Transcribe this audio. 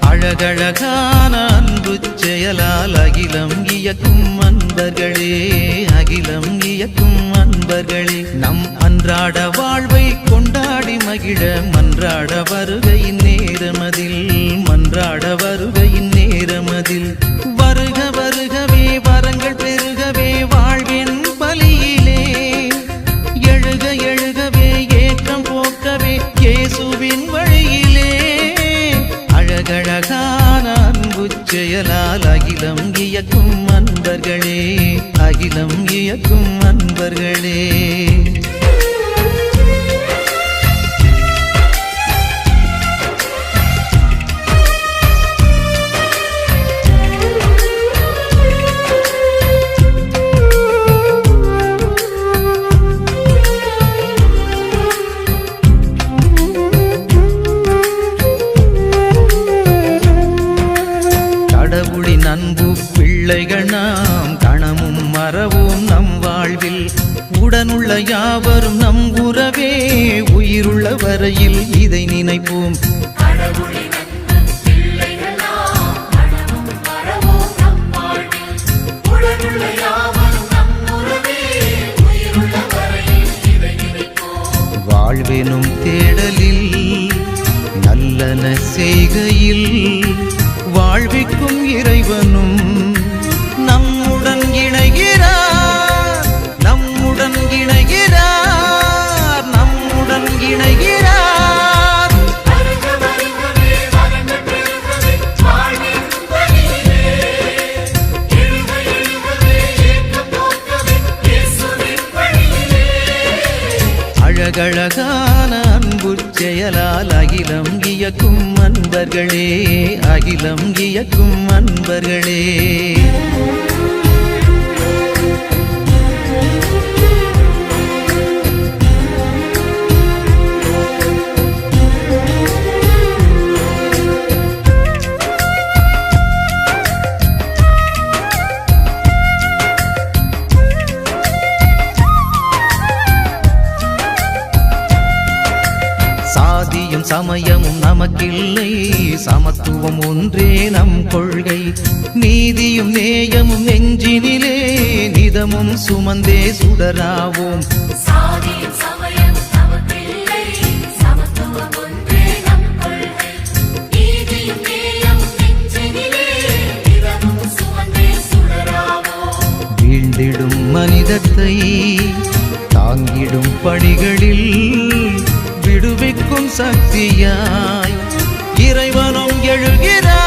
அழகழகான அன்பு செயலால் அகிலம் இயக்கும் அன்பர்களே, அகிலம் இயக்கும் அன்பர்களே, நம் அன்றாட வாழ்வை கொண்டாடி மகிழ மன்றாட வருகையின் நேரமதில், மன்றாட வருகையின் நேரமதில். வருக வருகவே வரங்கள் பெருகவே வாழ்வின் பலியிலே, எழுக எழுகவே ஏற்றம் போக்கவே இயேசுவின் வழியிலே. அழகழகான அன்பு செயலால் அகிலம் இயக்கும் அன்பர்களே, அகிலம் இயக்கும் அன்பர்களே. கடவுளின் அன்பு பிள்ளைகள் நாம் கணமும் மறவோம் நம் வாழ்வில். உடனுள்ள யாவரும் நம் உறவே, உயிருள்ள வரையில் இதை நினைப்போம். வாழ்வெனும் தேடலில் நல்லன செய்கையில் வாழ்விக்கும் இறைவனும் நம்முடன் இணைகிறார், நம்முடன் இணைகிறார், நம்முடன் இணைகிறார். அழகழகான அன்பு செயலால் அகிலம் இயக்கும் அன்பர்களே, அகிலம் இயக்கும் அன்பர்களே. சாதியும் சமயமும் நமக்கில்லை, சமத்துவம் ஒன்றே நம் கொள்கை. நீதியும் நேயமும் நெஞ்சினிலே நிதமும் சுமந்தே சுடராவோம். வீழ்ந்திடும் மனிதத்தை தாங்கிடும் படிகளில் விடுவிக்கும் சக்தியாய் இறைவனும் எழுகிறார்.